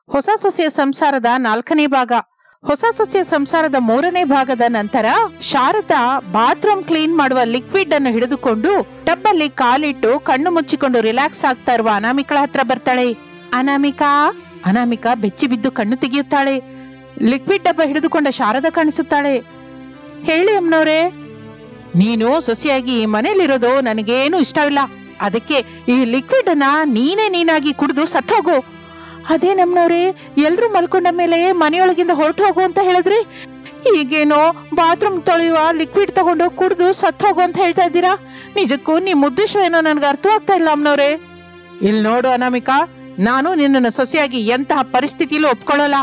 ಹೊಸ ಸೊಸೆಯ ಸಂಸಾರದ 4ನೇ ಭಾಗ. ಹೊಸ ಸೊಸೆಯ ಸಂಸಾರದ 3ನೇ ಭಾಗದ ನಂತರ ಶಾರದಾ ಬಾತ್ರೂಮ್ ಕ್ಲೀನ್ ಮಾಡುವ ಲಿಕ್ವಿಡ್ ಅನ್ನು ಹಿಡಿದುಕೊಂಡು ಟಬ್ಬಲ್ಲಿ ಕಾಲಿಟ್ಟು ಕಣ್ಣು ಮುಚ್ಚಿಕೊಂಡು ರಿಲ್ಯಾಕ್ಸ್ ಆಗ್ತಾ ಇರುವ ಅನಾಮಿಕಳ ಹತ್ರ ಬರ್ತಾಳೆ. ಅನಾಮಿಕಾ ಬೆಚ್ಚಿ ಬಿದ್ದು ಕಣ್ಣು ತೆಗೆಯುತ್ತಾಳೆ. ಲಿಕ್ವಿಡ್ ಡಬ್ಬ ಹಿಡಿದುಕೊಂಡ ಶಾರದಾ ಕಾಣಿಸುತ್ತಾಳೆ. ಹೇಳಿ ಅಮ್ಮನವ್ರೆ. ನೀನು ಸೊಸೆಯಾಗಿ ಈ ಮನೇಲಿರೋದು ನನಗೇನು ಇಷ್ಟವಿಲ್ಲ. ಅದಕ್ಕೆ ಈ ಲಿಕ್ವಿಡ್ ಅನ್ನ ನೀನಾಗಿ ಕುಡಿದು ಸತ್ತೋಗು. ಅದೇ ನಮ್ಮನವ್ರೆ, ಎಲ್ರು ಮಲ್ಕೊಂಡ ಮೇಲೆ ಮನೆಯೊಳಗಿಂದ ಹೊರಟು ಹೋಗು ಅಂತ ಹೇಳಿದ್ರಿ. ಈಗೇನೋ ಬಾತ್ರೂಮ್ ತೊಳೆಯುವ ಲಿಕ್ವಿಡ್ ತಗೊಂಡು ಕುಡಿದು ಸತ್ತೋಗು ಅಂತ ಹೇಳ್ತಾ ಇದ್ದೀರಾ. ನಿಜಕ್ಕೂ ನಿಮ್ಮ ಉದ್ದೇಶ ಏನೋ ನನ್ಗೆ ಅರ್ಥವಾಗ್ತಾ ಇಲ್ಲ ಅಮ್ಮನವ್ರೆ. ಇಲ್ಲಿ ನೋಡು ಅನಾಮಿಕಾ, ನಾನು ನಿನ್ನನ್ನು ಸೊಸೆಯಾಗಿ ಎಂತಹ ಪರಿಸ್ಥಿತಿಲೂ ಒಪ್ಕೊಳ್ಳಲ್ಲ.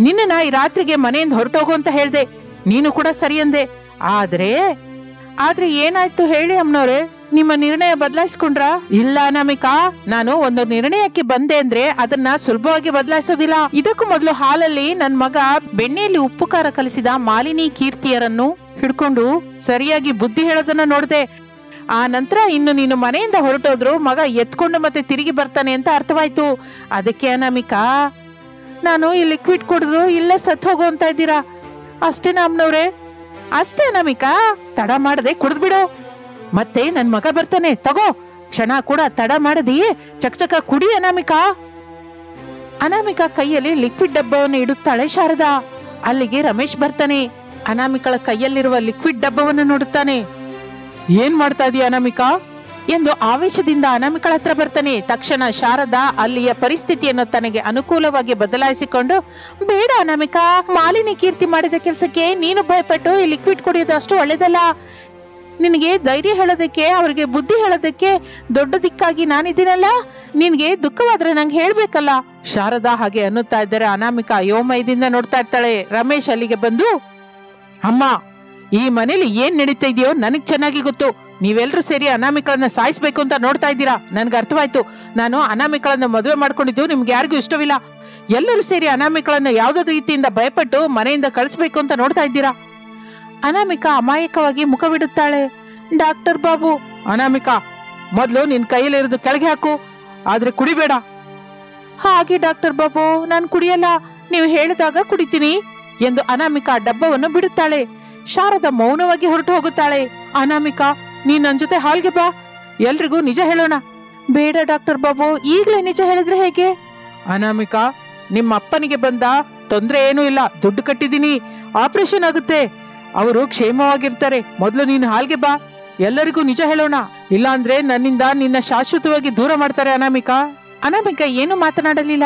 ನಿನ್ನ ಈ ರಾತ್ರಿಗೆ ಮನೆಯಿಂದ ಹೊರಟೋಗು ಅಂತ ಹೇಳ್ದೆ. ನೀನು ಕೂಡ ಸರಿ ಅಂದೆ. ಆದ್ರೆ ಏನಾಯ್ತು ಹೇಳಿ ಅಮ್ಮನವ್ರೆ? ನಿಮ್ಮ ನಿರ್ಣಯ ಬದಲಾಯಿಸ್ಕೊಂಡ್ರ? ಇಲ್ಲ ಅನಾಮಿಕಾ, ನಾನು ಒಂದು ನಿರ್ಣಯಕ್ಕೆ ಬಂದೆ ಅಂದ್ರೆ ಅದನ್ನ ಸುಲಭವಾಗಿ ಬದಲಾಯಿಸೋದಿಲ್ಲ. ಇದಕ್ಕೂ ಮೊದಲು ಹಾಲಲ್ಲಿ ನನ್ ಮಗ ಬೆಣ್ಣೆಯಲ್ಲಿ ಉಪ್ಪು ಖಾರ ಕಲಿಸಿದ ಮಾಲಿನಿ ಕೀರ್ತಿಯರನ್ನು ಹಿಡ್ಕೊಂಡು ಸರಿಯಾಗಿ ಬುದ್ಧಿ ಹೇಳೋದನ್ನ ನೋಡ್ದೆ. ಆ ನಂತರ ಇನ್ನು ನೀನು ಮನೆಯಿಂದ ಹೊರಟೋದ್ರು ಮಗ ಎತ್ಕೊಂಡು ಮತ್ತೆ ತಿರುಗಿ ಬರ್ತಾನೆ ಅಂತ ಅರ್ಥವಾಯ್ತು. ಅದಕ್ಕೆ ಅನಾಮಿಕಾ, ನಾನು ಈ ಲಿಕ್ವಿಡ್ ಕುಡಿದು ಇಲ್ಲೇ ಸತ್ ಹೋಗೋ ಅಂತ ಇದ್ದೀರಾ. ಅಷ್ಟೇನಾ ಅಮ್ಮನವ್ರೆ? ಅಷ್ಟೇ ಅನಾಮಿಕಾ, ತಡ ಮಾಡದೆ ಕುಡಿದ್ಬಿಡು. ಮತ್ತೆ ನನ್ ಮಗ ಬರ್ತಾನೆ, ತಗೋ. ಕ್ಷಣ ಕೂಡ ತಡ ಮಾಡದೆಯೇ ಚಕಚಕ ಕುಡಿ ಅನಾಮಿಕಾ. ಅನಾಮಿಕಾ ಕೈಯಲ್ಲಿ ಲಿಕ್ವಿಡ್ ಡಬ್ಬವನ್ನು ಇಡುತ್ತಾಳೆ ಶಾರದಾ. ಅಲ್ಲಿಗೆ ರಮೇಶ್ ಬರ್ತಾನೆ. ಅನಾಮಿಕಳ ಕೈಯಲ್ಲಿರುವ ಲಿಕ್ವಿಡ್ ಡಬ್ಬವನ್ನು ನೋಡುತ್ತಾನೆ. ಏನ್ ಮಾಡ್ತಾ ಇದೀಯ ಅನಾಮಿಕಾ ಎಂದು ಆವೇಶದಿಂದ ಅನಾಮಿಕಳ ಹತ್ರ ಬರ್ತಾನೆ. ತಕ್ಷಣ ಶಾರದಾ ಅಲ್ಲಿಯ ಪರಿಸ್ಥಿತಿಯನ್ನು ತನಗೆ ಅನುಕೂಲವಾಗಿ ಬದಲಾಯಿಸಿಕೊಂಡು, ಬೇಡ ಅನಾಮಿಕಾ, ಮಾಲಿನಿ ಕೀರ್ತಿ ಮಾಡಿದ ಕೆಲಸಕ್ಕೆ ನೀನು ಭಯಪಟ್ಟು ಈ ಲಿಕ್ವಿಡ್ ಕುಡಿಯೋದು ಅಷ್ಟು ಒಳ್ಳೇದಲ್ಲ. ನಿನಗೆ ಧೈರ್ಯ ಹೇಳೋದಕ್ಕೆ, ಅವ್ರಿಗೆ ಬುದ್ಧಿ ಹೇಳೋದಕ್ಕೆ ದೊಡ್ಡ ದಿಕ್ಕಾಗಿ ನಾನಿದ್ದೀನಲ್ಲ. ನಿನ್ಗೆ ದುಃಖವಾದ್ರೆ ನಂಗೆ ಹೇಳ್ಬೇಕಲ್ಲ. ಶಾರದಾ ಹಾಗೆ ಅನ್ನುತ್ತಾ ಇದ್ದಾರೆ. ಅನಾಮಿಕಾ ಯೋಮಯದಿಂದ ನೋಡ್ತಾ ಇರ್ತಾಳೆ. ರಮೇಶ್ ಅಲ್ಲಿಗೆ ಬಂದು, ಅಮ್ಮ, ಈ ಮನೇಲಿ ಏನ್ ನಡೀತಾ ಇದೆಯೋ ನನಗ್ ಚೆನ್ನಾಗಿ ಗೊತ್ತು. ನೀವೆಲ್ಲರೂ ಸೇರಿ ಅನಾಮಿಕಳನ್ನ ಸಾಯಿಸ್ಬೇಕು ಅಂತ ನೋಡ್ತಾ ಇದ್ದೀರಾ. ನನ್ಗೆ ಅರ್ಥವಾಯ್ತು. ನಾನು ಅನಾಮಿಕಳನ್ನ ಮದುವೆ ಮಾಡ್ಕೊಂಡಿದ್ದು ನಿಮ್ಗೆ ಯಾರಿಗೂ ಇಷ್ಟವಿಲ್ಲ. ಎಲ್ಲರೂ ಸೇರಿ ಅನಾಮಿಕಳನ್ನ ಯಾವ್ದೋ ರೀತಿಯಿಂದ ಭಯಪಟ್ಟು ಮನೆಯಿಂದ ಕಳಿಸ್ಬೇಕು ಅಂತ ನೋಡ್ತಾ ಇದ್ದೀರಾ. ಅನಾಮಿಕಾ ಅಮಾಯಕವಾಗಿ ಮುಖವಿಡುತ್ತಾಳೆ. ಡಾಕ್ಟರ್ ಬಾಬು. ಅನಾಮಿಕಾ, ಮೊದ್ಲು ನಿನ್ ಕೈಯಲ್ಲಿರೋದು ಕೆಳಗೆ ಹಾಕು, ಆದ್ರೆ ಕುಡಿಬೇಡ. ಹಾಗೆ ಡಾಕ್ಟರ್ ಬಾಬು, ನಾನು ಕುಡಿಯಲ್ಲ, ನೀವು ಹೇಳಿದಾಗ ಕುಡಿತೀನಿ ಎಂದು ಅನಾಮಿಕಾ ಡಬ್ಬವನ್ನು ಬಿಡುತ್ತಾಳೆ. ಶಾರದಾ ಮೌನವಾಗಿ ಹೊರಟು ಹೋಗುತ್ತಾಳೆ. ಅನಾಮಿಕಾ, ನೀನ್ ನನ್ ಜೊತೆ ಹಾಲ್ಗೆ ಬಾ, ಎಲ್ರಿಗೂ ನಿಜ ಹೇಳೋಣ. ಬೇಡ ಡಾಕ್ಟರ್ ಬಾಬು, ಈಗಲೇ ನಿಜ ಹೇಳಿದ್ರೆ ಹೇಗೆ? ಅನಾಮಿಕಾ, ನಿಮ್ಮ ಅಪ್ಪನಿಗೆ ಬಂದ ತೊಂದ್ರೆ ಏನೂ ಇಲ್ಲ, ದುಡ್ಡು ಕಟ್ಟಿದೀನಿ, ಆಪರೇಷನ್ ಆಗುತ್ತೆ, ಅವರು ಕ್ಷೇಮವಾಗಿರ್ತಾರೆ. ಮೊದಲು ನೀನು ಹಾಲ್ಗೆ ಬಾ, ಎಲ್ಲರಿಗೂ ನಿಜ ಹೇಳೋಣ. ಇಲ್ಲ ಅಂದ್ರೆ ನನ್ನಿಂದ ನಿನ್ನ ಶಾಶ್ವತವಾಗಿ ದೂರ ಮಾಡ್ತಾರೆ. ಅನಾಮಿಕಾ ಏನು ಮಾತನಾಡಲಿಲ್ಲ.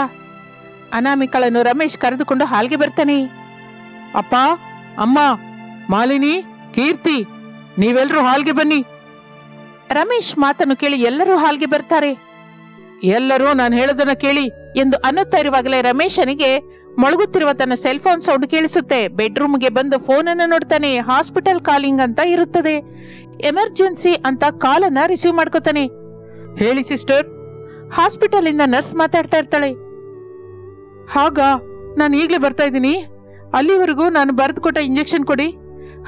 ಅನಾಮಿಕಳನ್ನು ರಮೇಶ್ ಕರೆದುಕೊಂಡು ಹಾಲ್ಗೆ ಬರ್ತಾನೆ. ಅಪ್ಪ, ಅಮ್ಮ, ಮಾಲಿನಿ, ಕೀರ್ತಿ, ನೀವೆಲ್ಲರೂ ಹಾಲ್ಗೆ ಬನ್ನಿ. ರಮೇಶ್ ಮಾತನ್ನು ಕೇಳಿ ಎಲ್ಲರೂ ಹಾಲ್ಗೆ ಬರ್ತಾರೆ. ಎಲ್ಲರೂ ನಾನು ಹೇಳೋದನ್ನ ಕೇಳಿ ಎಂದು ಅನ್ನುತ್ತಾ ಇರುವಾಗಲೇ ರಮೇಶನಿಗೆ ಮೊಳಗುತ್ತಿರುವ ತನ್ನ ಸೆಲ್ ಫೋನ್ ಸೌಂಡ್ ಕೇಳಿಸುತ್ತೆ. ಬೆಡ್ರೂಮ್ಗೆ ಬಂದು ಫೋನ್ ಅನ್ನು ನೋಡ್ತಾನೆ. ಹಾಸ್ಪಿಟಲ್ ಕಾಲಿಂಗ್ ಅಂತ ಇರುತ್ತದೆ. ಎಮರ್ಜೆನ್ಸಿ ಅಂತ ಕಾಲನ್ನ ರಿಸೀವ್ ಮಾಡ್ಕೋತಾನೆ. ಹೇಳಿ ಸಿಸ್ಟರ್. ಹಾಸ್ಪಿಟಲ್ ಇಂದ ನರ್ಸ್ ಮಾತಾಡ್ತಾ ಇರ್ತಾಳೆ. ಹಾಗ, ನಾನು ಈಗ್ಲೇ ಬರ್ತಾ ಇದ್ದೀನಿ, ಅಲ್ಲಿವರೆಗೂ ನಾನು ಬರೆದು ಕೊಟ್ಟ ಇಂಜೆಕ್ಷನ್ ಕೊಡಿ.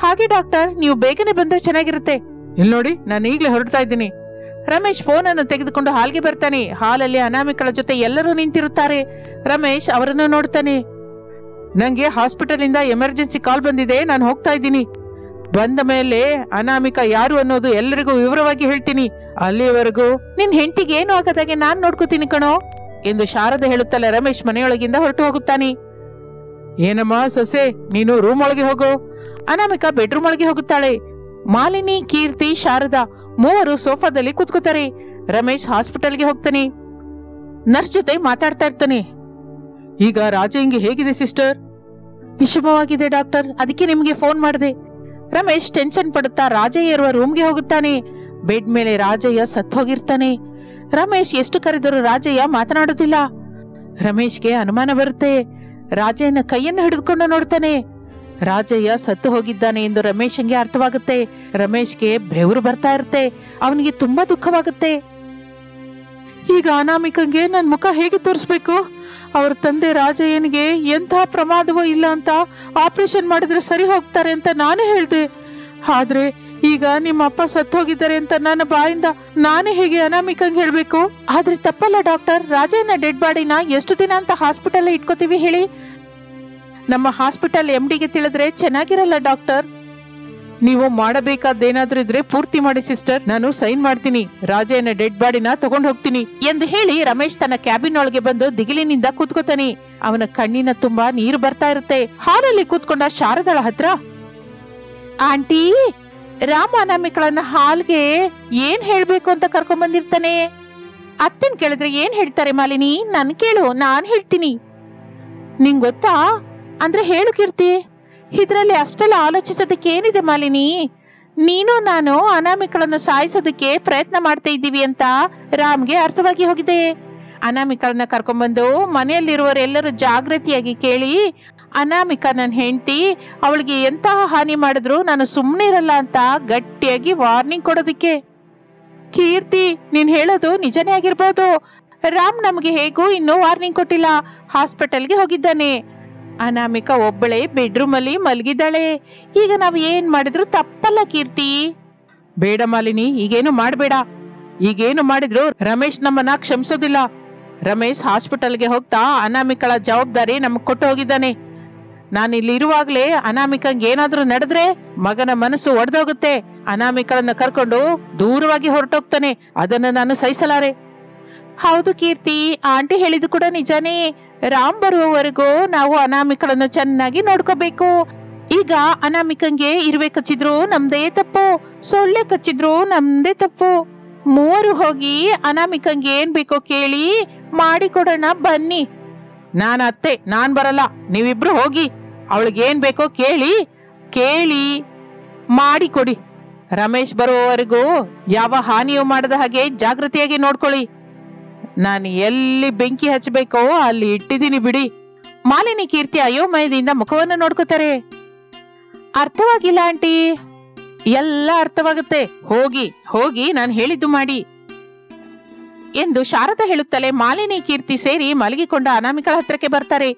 ಹಾಗೆ ಡಾಕ್ಟರ್, ನೀವು ಬೇಗನೆ ಬಂದ್ರೆ ಚೆನ್ನಾಗಿರುತ್ತೆ. ಇಲ್ಲಿ ನೋಡಿ, ನಾನು ಈಗ್ಲೇ ಹೊರಡ್ತಾ ಇದ್ದೀನಿ. ರಮೇಶ್ ಫೋನ್ ಅನ್ನು ತೆಗೆದುಕೊಂಡು ಹಾಲ್ಗೆ ಬರ್ತಾನೆ. ಹಾಲಲ್ಲಿ ಅನಾಮಿಕಳ ಜೊತೆ ಎಲ್ಲರೂ ನಿಂತಿರುತ್ತಾರೆ. ರಮೇಶ್ ಅವರನ್ನು ನೋಡ್ತಾನೆ. ನಂಗೆ ಹಾಸ್ಪಿಟಲ್ ಇಂದ ಎಮರ್ಜೆನ್ಸಿ ಕಾಲ್ ಬಂದಿದೆ, ನಾನು ಹೋಗ್ತಾ ಇದ್ದೀನಿ. ಬಂದ ಮೇಲೆ ಅನಾಮಿಕಾ ಯಾರು ಅನ್ನೋದು ಎಲ್ಲರಿಗೂ ವಿವರವಾಗಿ ಹೇಳ್ತೀನಿ. ಅಲ್ಲಿವರೆಗೂ ನಿನ್ ಹೆಂಡತಿಗೆ ಏನು ಆಗದಾಗೆ ನಾನ್ ನೋಡ್ಕೋತೀನಿ ಕಣೋ ಎಂದು ಶಾರದಾ ಹೇಳುತ್ತಲೇ ರಮೇಶ್ ಮನೆಯೊಳಗಿಂದ ಹೊರಟು ಹೋಗುತ್ತಾನೆ. ಏನಮ್ಮ ಸೊಸೆ, ನೀನು ರೂಮ್ ಒಳಗೆ ಹೋಗು. ಅನಾಮಿಕಾ ಬೆಡ್ರೂಮ್ ಒಳಗೆ ಹೋಗುತ್ತಾಳೆ. ಮಾಲಿನಿ, ಕೀರ್ತಿ, ಶಾರದಾ ಮೂವರು ಸೋಫಾದಲ್ಲಿ ಕೂತ್ಕೋತಾರೆ. ರಮೇಶ್ ಹಾಸ್ಪಿಟಲ್ಗೆ ಹೋಗ್ತಾನೆ. ನರ್ಸ್ ಜೊತೆ ಮಾತಾಡ್ತಾ ಇರ್ತಾನೆ. ಈಗ ರಾಜಯ್ಯಂಗೆ ಹೇಗಿದೆ ಸಿಸ್ಟರ್? ವಿಷಮವಾಗಿದೆ ಡಾಕ್ಟರ್, ಅದಕ್ಕೆ ನಿಮ್ಗೆ ಫೋನ್ ಮಾಡಿದೆ. ರಮೇಶ್ ಟೆನ್ಷನ್ ಪಡುತ್ತಾ ರಾಜಯ್ಯ ಇರುವ ರೂಮ್ಗೆ ಹೋಗುತ್ತಾನೆ. ಬೆಡ್ ಮೇಲೆ ರಾಜಯ್ಯ ಸತ್ತು ಹೋಗಿರ್ತಾನೆ. ರಮೇಶ್ ಎಷ್ಟು ಕರೆದರೂ ರಾಜಯ್ಯ ಮಾತನಾಡುತ್ತಿಲ್ಲ. ರಮೇಶ್ಗೆ ಅನುಮಾನ ಬರುತ್ತೆ. ರಾಜಯ್ಯನ ಕೈಯನ್ನು ಹಿಡಿದುಕೊಂಡು ನೋಡ್ತಾನೆ. ರಾಜಯ್ಯ ಸತ್ತು ಹೋಗಿದ್ದಾನೆ ಎಂದು ರಮೇಶ್ಗೆ ಅರ್ಥವಾಗುತ್ತೆ. ರಮೇಶ್ಗೆ ಬೆವರು ಬರ್ತಾ ಇರುತ್ತೆ. ಅವನಿಗೆ ತುಂಬಾ ದುಃಖವಾಗುತ್ತೆ. ಈಗ ಅನಾಮಿಕಂಗೆ ನನ್ ಮುಖ ಹೇಗೆ ತೋರಿಸ್ಬೇಕು? ಅವ್ರ ತಂದೆ ರಾಜಯ್ಯನಿಗೆ ಎಂತಹ ಪ್ರಮಾದವೂ ಇಲ್ಲ ಅಂತ ಆಪರೇಷನ್ ಮಾಡಿದ್ರೆ ಸರಿ ಹೋಗ್ತಾರೆ ಅಂತ ನಾನೇ ಹೇಳ್ದೆ. ಆದ್ರೆ ಈಗ ನಿಮ್ಮ ಅಪ್ಪ ಸತ್ತೋಗಿದ್ದಾರೆ ಅಂತ ನನ್ನ ಬಾಯಿಂದ ನಾನೇ ಹೇಗೆ ಅನಾಮಿಕಂಗ್ ಹೇಳ್ಬೇಕು? ಆದ್ರೆ ತಪ್ಪಲ್ಲ ಡಾಕ್ಟರ್, ರಾಜಯ್ಯನ ಡೆಡ್ ಬಾಡಿನ ಎಷ್ಟು ದಿನ ಅಂತ ಹಾಸ್ಪಿಟಲ್ ಇಟ್ಕೋತೀವಿ ಹೇಳಿ? ನಮ್ಮ ಹಾಸ್ಪಿಟಲ್ MDಗೆ ತಿಳಿದ್ರೆ ಚೆನ್ನಾಗಿರಲ್ಲ ಡಾಕ್ಟರ್. ನೀವು ಮಾಡಬೇಕಾದ್ದೇನಾದ್ರೂ ಇದ್ರೆ ಪೂರ್ತಿ ಮಾಡಿ ಸಿಸ್ಟರ್, ನಾನು ಸೈನ್ ಮಾಡ್ತೀನಿ, ರಾಜಯ್ಯನ ಡೆಡ್ ಬಾಡಿನ ತಗೊಂಡು ಹೋಗ್ತೀನಿ ಎಂದು ಹೇಳಿ ರಮೇಶ್ ತನ್ನ ಕ್ಯಾಬಿನ್ ಒಳಗೆ ಬಂದು ದಿಗಿಲಿನಿಂದ ಕೂತ್ಕೋತಾನೆ. ಅವನ ಕಣ್ಣಿನ ತುಂಬಾ ನೀರು ಬರ್ತಾ ಇರುತ್ತೆ. ಹಾಲಲ್ಲಿ ಕೂತ್ಕೊಂಡ ಶಾರದಾಳ ಹತ್ರ, ಆಂಟಿ, ರಾಮ ಅನಾಮಿಕಳನ್ನ ಹಾಲ್ಗೆ ಏನ್ ಹೇಳ್ಬೇಕು ಅಂತ ಕರ್ಕೊಂಡ್ ಬಂದಿರ್ತಾನೆ. ಅತ್ತನ್ ಕೇಳಿದ್ರೆ ಏನ್ ಹೇಳ್ತಾರೆ ಮಾಲಿನಿ? ನನ್ ಕೇಳು, ನಾನ್ ಹೇಳ್ತೀನಿ. ನಿಂಗ್ ಗೊತ್ತಾ? ಅಂದ್ರೆ ಹೇಳು ಕೀರ್ತಿ. ಇದ್ರಲ್ಲಿ ಅಷ್ಟೆಲ್ಲ ಆಲೋಚಿಸೋದಕ್ಕೆ ಏನಿದೆ ಮಾಲಿನಿ? ನೀನು ನಾನು ಅನಾಮಿಕಳನ್ನು ಸಾಯಿಸೋದಕ್ಕೆ ಪ್ರಯತ್ನ ಮಾಡ್ತಾ ಇದ್ದೀವಿ ಅಂತ ರಾಮ್ಗೆ ಅರ್ಥವಾಗಿ ಹೋಗಿದೆ. ಅನಾಮಿಕಳನ್ನ ಕರ್ಕೊಂಡ್ಬಂದು ಮನೆಯಲ್ಲಿರುವವರೆಲ್ಲರೂ ಜಾಗೃತಿಯಾಗಿ ಕೇಳಿ, ಅನಾಮಿಕಾ ನನ್ನ ಹೆಂಡತಿ, ಅವಳಿಗೆ ಎಂತಹ ಹಾನಿ ಮಾಡಿದ್ರು ನಾನು ಸುಮ್ಮನೆ ಇರಲ್ಲ ಅಂತ ಗಟ್ಟಿಯಾಗಿ ವಾರ್ನಿಂಗ್ ಕೊಡೋದಕ್ಕೆ. ಕೀರ್ತಿ, ನೀನ್ ಹೇಳೋದು ನಿಜನೇ ಆಗಿರ್ಬೋದು. ರಾಮ್ ನಮಗೆ ಹೇಗೂ ಇನ್ನೂ ವಾರ್ನಿಂಗ್ ಕೊಟ್ಟಿಲ್ಲ, ಹಾಸ್ಪಿಟಲ್ಗೆ ಹೋಗಿದ್ದಾನೆ. ಅನಾಮಿಕಾ ಒಬ್ಬಳೇ ಬೆಡ್ರೂಮ್ ಅಲ್ಲಿ ಮಲಗಿದ್ದಾಳೆ. ಈಗ ನಾವು ಏನ್ ಮಾಡಿದ್ರು ತಪ್ಪಲ್ಲ ಕೀರ್ತಿ. ಬೇಡ ಮಾಲಿನಿ, ಈಗೇನು ಮಾಡಬೇಡ. ಈಗೇನು ಮಾಡಿದ್ರು ರಮೇಶ್ ನಮ್ಮನ್ನ ಕ್ಷಮಿಸೋದಿಲ್ಲ. ರಮೇಶ್ ಹಾಸ್ಪಿಟಲ್ಗೆ ಹೋಗ್ತಾ ಅನಾಮಿಕಳ ಜವಾಬ್ದಾರಿ ನಮಗ್ ಕೊಟ್ಟು ಹೋಗಿದ್ದಾನೆ. ನಾನು ಇಲ್ಲಿ ಇರುವಾಗ್ಲೇ ಅನಾಮಿಕಂಗೆ ಏನಾದ್ರೂ ನಡೆದ್ರೆ ಮಗನ ಮನಸ್ಸು ಒಡೆದೋಗುತ್ತೆ. ಅನಾಮಿಕಳನ್ನ ಕರ್ಕೊಂಡು ದೂರವಾಗಿ ಹೊರಟೋಗ್ತಾನೆ. ಅದನ್ನ ನಾನು ಸಹಿಸಲಾರೆ. ಹೌದು ಕೀರ್ತಿ, ಆಂಟಿ ಹೇಳಿದ್ದು ಕೂಡ ನಿಜಾನೇ. ರಾಮ್ ಬರುವವರೆಗೂ ನಾವು ಅನಾಮಿಕಳನ್ನು ಚೆನ್ನಾಗಿ ನೋಡ್ಕೋಬೇಕು. ಈಗ ಅನಾಮಿಕಂಗೆ ಇರುವೆ ಕಚ್ಚಿದ್ರು ನಮ್ದೇ ತಪ್ಪು, ಸೊಳ್ಳೆ ಕಚ್ಚಿದ್ರು ನಮ್ದೇ ತಪ್ಪು. ಮೂವರು ಹೋಗಿ ಅನಾಮಿಕಂಗೆ ಏನ್ ಬೇಕೋ ಕೇಳಿ ಮಾಡಿಕೊಡೋಣ ಬನ್ನಿ. ನಾನ್ ಅತ್ತೆ, ನಾನ್ ಬರಲ್ಲ, ನೀವಿಬ್ರು ಹೋಗಿ ಅವಳಿಗೇನ್ ಬೇಕೋ ಕೇಳಿ ಮಾಡಿಕೊಡಿ. ರಮೇಶ್ ಬರುವವರೆಗೂ ಯಾವ ಹಾನಿಯೂ ಮಾಡದ ಹಾಗೆ ಜಾಗೃತಿಯಾಗಿ ನೋಡ್ಕೊಳ್ಳಿ. ನಾನು ಎಲ್ಲಿ ಬೆಂಕಿ ಹಚ್ಚಬೇಕೋ ಅಲ್ಲಿ ಇಟ್ಟಿದ್ದೀನಿ ಬಿಡಿ. ಮಾಲಿನಿ ಕೀರ್ತಿ ಅಯೋಮಯದಿಂದ ಮುಖವನ್ನು ನೋಡ್ಕೋತಾರೆ. ಅರ್ಥವಾಗಿಲ್ಲ ಆಂಟಿ. ಎಲ್ಲ ಅರ್ಥವಾಗುತ್ತೆ, ಹೋಗಿ ನಾನು ಹೇಳಿದ್ದು ಮಾಡಿ ಎಂದು ಶಾರದಾ ಹೇಳುತ್ತಲೇ ಮಾಲಿನಿ ಕೀರ್ತಿ ಸೇರಿ ಮಲಗಿಕೊಂಡ ಅನಾಮಿಕಳ ಹತ್ರಕ್ಕೆ ಬರ್ತಾರೆ.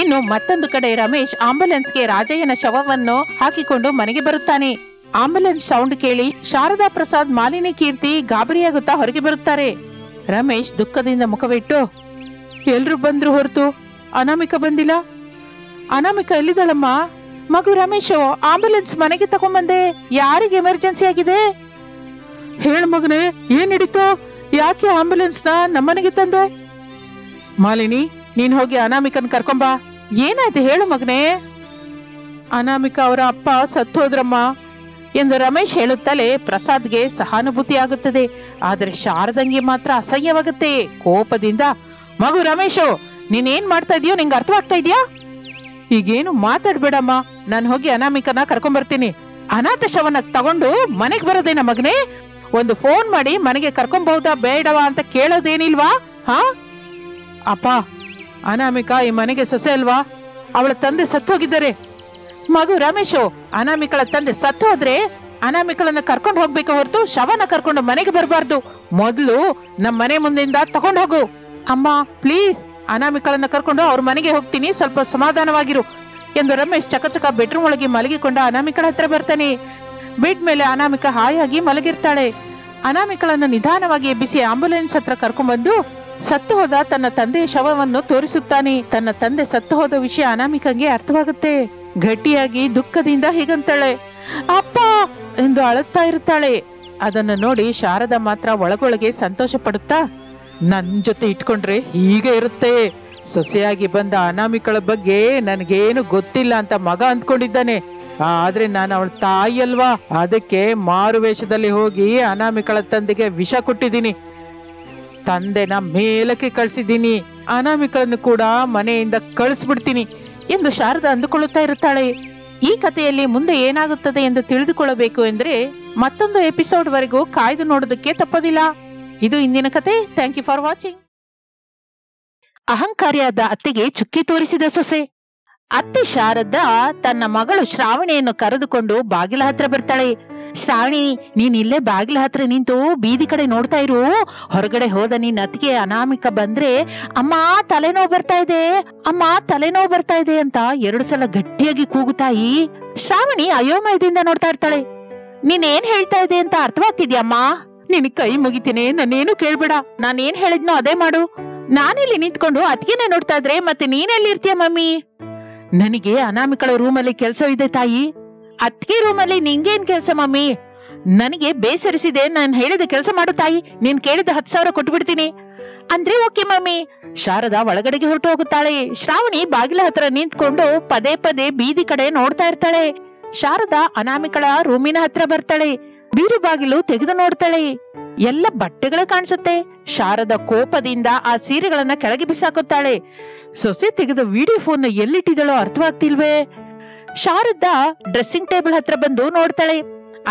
ಇನ್ನು ಮತ್ತೊಂದು ಕಡೆ ರಮೇಶ್ ಆಂಬುಲೆನ್ಸ್ಗೆ ರಾಜಯ್ಯನ ಶವವನ್ನು ಹಾಕಿಕೊಂಡು ಮನೆಗೆ ಬರುತ್ತಾನೆ. ಆಂಬುಲೆನ್ಸ್ ಸೌಂಡ್ ಕೇಳಿ ಶಾರದಾ ಪ್ರಸಾದ್, ಮಾಲಿನಿ ಕೀರ್ತಿ ಗಾಬರಿಯಾಗುತ್ತಾ ಹೊರಗೆ ಬರುತ್ತಾರೆ. ರಮೇಶ್ ದುಃಖದಿಂದ ಮುಖವಿಟ್ಟು, ಎಲ್ರು ಬಂದ್ರು ಹೊರತು ಅನಾಮಿಕಾ ಬಂದಿಲ್ಲ. ಅನಾಮಿಕಾ ಎಲ್ಲಿದ್ದಾಳಮ್ಮ? ಮಗು ರಮೇಶು, ಆಂಬುಲೆನ್ಸ್ ಮನೆಗೆ ತಗೊಂಡ್ಬಂದೆ. ಯಾರಿಗೆ ಎಮರ್ಜೆನ್ಸಿ ಆಗಿದೆ? ಹೇಳು ಮಗನೇ, ಏನ್ ನಡೀತು? ಯಾಕೆ ಆಂಬುಲೆನ್ಸ್ ನಮ್ಮನೆಗೆ ತಂದೆ? ಮಾಲಿನಿ, ನೀನ್ ಹೋಗಿ ಅನಾಮಿಕನ್ ಕರ್ಕೊಂಬಾ. ಏನಾಯ್ತು ಹೇಳು ಮಗನೇ? ಅನಾಮಿಕಾ ಅವರ ಅಪ್ಪ ಸತ್ತು ಹೋದ್ರಮ್ಮ ಎಂದು ರಮೇಶ್ ಹೇಳುತ್ತಲೇ ಪ್ರಸಾದ್ಗೆ ಸಹಾನುಭೂತಿ ಆಗುತ್ತದೆ. ಆದರೆ ಶಾರದಂಗೆ ಮಾತ್ರ ಅಸಹ್ಯವಾಗುತ್ತೆ. ಕೋಪದಿಂದ, ಮಗು ರಮೇಶು, ನೀನೇನ್ ಮಾಡ್ತಾ ಇದೀಯೋ ನಿಂಗೆ ಅರ್ಥವಾಗ್ತಾ ಇದೆಯಾ? ಈಗೇನು ಮಾತಾಡ್ಬೇಡಮ್ಮ, ನಾನು ಹೋಗಿ ಅನಾಮಿಕನ ಕರ್ಕೊಂಡ್ಬರ್ತೀನಿ. ಅನಾಥ ಶವನ ತಗೊಂಡು ಮನೆಗೆ ಬರೋದೇನ ಮಗನೇ? ಒಂದು ಫೋನ್ ಮಾಡಿ ಮನೆಗೆ ಕರ್ಕೊಂಬಹುದಾ ಬೇಡವಾ ಅಂತ ಕೇಳೋದೇನಿಲ್ವಾ? ಹಾ ಅಪ್ಪ, ಅನಾಮಿಕಾ ಈ ಮನೆಗೆ ಸೊಸೆ ಅಲ್ವಾ? ಅವಳ ತಂದೆ ಸತ್ತು ಹೋಗಿದ್ದಾರೆ. ಮಗು ರಮೇಶು, ಅನಾಮಿಕಳ ತಂದೆ ಸತ್ತು ಹೋದ್ರೆ ಅನಾಮಿಕಳನ್ನ ಕರ್ಕೊಂಡು ಹೋಗ್ಬೇಕು ಹೊರತು ಶವನ ಕರ್ಕೊಂಡು ಮನೆಗೆ ಬರಬಾರ್ದು. ಮೊದಲು ನಮ್ಮ ಮನೆ ಮುಂದಿಂದ ತಗೊಂಡು ಹೋಗು. ಅಮ್ಮ ಪ್ಲೀಸ್, ಅನಾಮಿಕಳನ್ನ ಕರ್ಕೊಂಡು ಅವ್ರ ಮನೆಗೆ ಹೋಗ್ತೀನಿ, ಸ್ವಲ್ಪ ಸಮಾಧಾನವಾಗಿರು ಎಂದು ರಮೇಶ್ ಚಕಚಕ ಬೆಡ್ರೂಮ್ ಒಳಗೆ ಮಲಗಿಕೊಂಡ ಅನಾಮಿಕಳ ಹತ್ರ ಬರ್ತಾನೆ. ಬೆಡ್ ಮೇಲೆ ಅನಾಮಿಕಾ ಹಾಯಾಗಿ ಮಲಗಿರ್ತಾಳೆ. ಅನಾಮಿಕಳನ್ನು ನಿಧಾನವಾಗಿ ಎಬ್ಬಿಸಿ ಆಂಬುಲೆನ್ಸ್ ಹತ್ರ ಕರ್ಕೊಂಡ್ಬಂದು ಸತ್ತು ಹೋದ ತನ್ನ ತಂದೆಯ ಶವವನ್ನು ತೋರಿಸುತ್ತಾನೆ. ತನ್ನ ತಂದೆ ಸತ್ತು ಹೋದ ವಿಷಯ ಅನಾಮಿಕಂಗೆ ಅರ್ಥವಾಗುತ್ತೆ. ಗಟ್ಟಿಯಾಗಿ ದುಃಖದಿಂದ ಹೀಗಂತಾಳೆ, ಅಪ್ಪ ಎಂದು ಅಳುತ್ತಾ ಇರುತ್ತಾಳೆ. ಅದನ್ನು ನೋಡಿ ಶಾರದಾ ಮಾತ್ರ ಒಳಗೊಳಗೆ ಸಂತೋಷ ಪಡುತ್ತಾ, ನನ್ ಜೊತೆ ಇಟ್ಕೊಂಡ್ರೆ ಹೀಗೆ ಇರುತ್ತೆ. ಸೊಸೆಯಾಗಿ ಬಂದ ಅನಾಮಿಕಳ ಬಗ್ಗೆ ನನಗೇನು ಗೊತ್ತಿಲ್ಲ ಅಂತ ಮಗ ಅಂದ್ಕೊಂಡಿದ್ದಾನೆ. ಆದ್ರೆ ನಾನು ಅವಳ ತಾಯಿ ಅಲ್ವಾ, ಅದಕ್ಕೆ ಮಾರು ವೇಷದಲ್ಲಿ ಹೋಗಿ ಅನಾಮಿಕಳ ತಂದೆಗೆ ವಿಷ ಕೊಟ್ಟಿದ್ದೀನಿ. ತಂದೆನ ಮೇಲಕ್ಕೆ ಕಳಿಸಿದ್ದೀನಿ, ಅನಾಮಿಕಳನ್ನು ಕೂಡ ಮನೆಯಿಂದ ಕಳಿಸ್ಬಿಡ್ತೀನಿ ಎಂದು ಶಾರದಾ ಅಂದುಕೊಳ್ಳುತ್ತಾ ಇರುತ್ತಾಳೆ. ಈ ಕಥೆಯಲ್ಲಿ ಮುಂದೆ ಏನಾಗುತ್ತದೆ ಎಂದು ತಿಳಿದುಕೊಳ್ಳಬೇಕು ಎಂದ್ರೆ ಮತ್ತೊಂದು ಎಪಿಸೋಡ್ ವರೆಗೂ ಕಾಯ್ದು ನೋಡೋದಕ್ಕೆ ತಪ್ಪದಿಲ್ಲ. ಇದು ಇಂದಿನ ಕತೆ. Thank you for watching. ಅಹಂಕಾರಿಯಾದ ಅತ್ತೆಗೆ ಚುಕ್ಕಿ ತೋರಿಸಿದ ಸೊಸೆ. ಅತ್ತೆ ಶಾರದಾ ತನ್ನ ಮಗಳು ಶ್ರಾವಣಿಯನ್ನು ಕರೆದುಕೊಂಡು ಬಾಗಿಲ ಹತ್ರ ಬರ್ತಾಳೆ. ಶ್ರಾವಣಿ, ನೀನ್ ಇಲ್ಲೇ ಬಾಗಿಲ ಹತ್ರ ನಿಂತು ಬೀದಿ ಕಡೆ ನೋಡ್ತಾ ಇರು. ಹೊರಗಡೆ ಹೋದ ನಿನ್ ಅತ್ತಿಗೆ ಅನಾಮಿಕ ಬಂದ್ರೆ ಅಮ್ಮ ತಲೆನೋವು ಬರ್ತಾ ಇದೆ, ಅಮ್ಮ ತಲೆನೋವು ಬರ್ತಾ ಇದೆ ಅಂತ 2 ಸಲ ಗಟ್ಟಿಯಾಗಿ ಕೂಗುತ್ತಾಯಿ. ಶ್ರಾವಣಿ ಅಯೋಮಯದಿಂದ ನೋಡ್ತಾ ಇರ್ತಾಳೆ. ನೀನೇನ್ ಹೇಳ್ತಾ ಇದೆ ಅಂತ ಅರ್ಥವಾಗ್ತಿದ್ಯಮ್ಮ? ನಿನ್ ಕೈ ಮುಗಿತೀನಿ, ನಾನೇನು ಕೇಳ್ಬೇಡ. ನಾನೇನ್ ಹೇಳಿದ್ನೋ ಅದೇ ಮಾಡು. ನಾನಿಲ್ಲಿ ನಿಂತ್ಕೊಂಡು ಅತ್ತಿಗೆನ ನೋಡ್ತಾ ಇದ್ರೆ ಮತ್ತೆ ನೀನೆಲ್ಲಿ ಇರ್ತೀಯ ಮಮ್ಮಿ? ನನಗೆ ಅನಾಮಿಕಳ ರೂಮಲ್ಲಿ ಕೆಲಸ ಇದೆ ತಾಯಿ. ಅತ್ತಿಗೆ ರೂಮಲ್ಲಿ ನಿಂಗೇನ್ ಕೆಲಸ ಮಮ್ಮಿ? ನನಗೆ ಬೇಸರಿಸಿದೆ, ನಾನು ಹೇಳಿದ ಕೆಲಸ ಮಾಡು ತಾಯಿ. ನೀನ್ ಕೇಳಿದ 10,000 ಕೊಟ್ಟು ಬಿಡ್ತೀನಿ ಅಂದ್ರೆ ಓಕೆ ಮಮ್ಮಿ. ಶಾರದಾ ಒಳಗಡೆಗೆ ಹೊರಟು ಹೋಗುತ್ತಾಳೆ. ಶ್ರಾವಣಿ ಬಾಗಿಲ ಹತ್ರ ನಿಂತ್ಕೊಂಡು ಪದೇ ಪದೇ ಬೀದಿ ಕಡೆ ನೋಡ್ತಾ ಇರ್ತಾಳೆ. ಶಾರದಾ ಅನಾಮಿಕಳ ರೂಮಿನ ಹತ್ರ ಬರ್ತಾಳೆ. ಬೀರು ಬಾಗಿಲು ತೆಗೆದು ನೋಡ್ತಾಳೆ. ಎಲ್ಲ ಬಟ್ಟೆಗಳು ಕಾಣಿಸುತ್ತೆ. ಶಾರದಾ ಕೋಪದಿಂದ ಆ ಸೀರೆಗಳನ್ನ ಕೆಳಗೆ ಬಿಸಾಕುತ್ತಾಳೆ. ಸೊಸೆ ತೆಗೆದ ವಿಡಿಯೋ ಫೋನ್ ಎಲ್ಲಿಟ್ಟಿದಳೋ ಅರ್ಥವಾಗ್ತಿಲ್ವೇ? ಶಾರದಾ ಡ್ರೆಸ್ಸಿಂಗ್ ಟೇಬಲ್ ಹತ್ರ ಬಂದು ನೋಡ್ತಾಳೆ.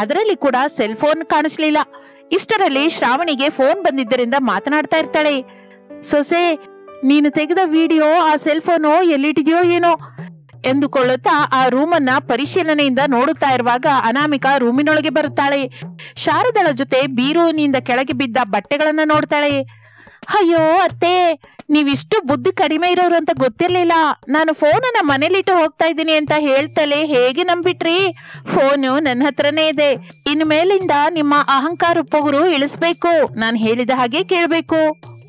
ಅದರಲ್ಲಿ ಕೂಡ ಸೆಲ್ ಫೋನ್ ಕಾಣಿಸ್ಲಿಲ್ಲ. ಇಷ್ಟರಲ್ಲಿ ಶ್ರಾವಣಿಗೆ ಫೋನ್ ಬಂದಿದ್ದರಿಂದ ಮಾತನಾಡ್ತಾ ಇರ್ತಾಳೆ. ಸೊಸೆ, ನೀನು ತೆಗೆದ ವಿಡಿಯೋ ಆ ಸೆಲ್ ಫೋನು ಎಲ್ಲಿಟ್ಟಿದ್ಯೋ ಏನೋ ಎಂದುಕೊಳ್ಳುತ್ತಾ ಆ ರೂಮನ್ನ ಪರಿಶೀಲನೆಯಿಂದ ನೋಡುತ್ತಾ ಇರುವಾಗ ಅನಾಮಿಕಾ ರೂಮಿನೊಳಗೆ ಬರುತ್ತಾಳೆ. ಶಾರದಳ ಜೊತೆ ಬೀರುವಿನಿಂದ ಕೆಳಗೆ ಬಿದ್ದ ಬಟ್ಟೆಗಳನ್ನ ನೋಡ್ತಾಳೆ. ಅಯ್ಯೋ ಅತ್ತೆ, ನೀವಿಷ್ಟು ಬುದ್ಧಿ ಕಡಿಮೆ ಇರೋರು ಅಂತ ಗೊತ್ತಿರ್ಲಿಲ್ಲ. ನಾನು ಫೋನನ್ನ ಮನೇಲಿಟ್ಟು ಹೋಗ್ತಾ ಇದ್ದೀನಿ ಅಂತ ಹೇಳ್ತಲೇ ಹೇಗೆ ನಂಬಿಟ್ರಿ? ಫೋನು ನನ್ನ ಹತ್ರನೇ ಇದೆ. ಇನ್ನು ಮೇಲಿಂದ ನಿಮ್ಮ ಅಹಂಕಾರ ಪೊಗರು ಇಳಿಸ್ಬೇಕು. ನಾನು ಹೇಳಿದ ಹಾಗೆ ಕೇಳ್ಬೇಕು.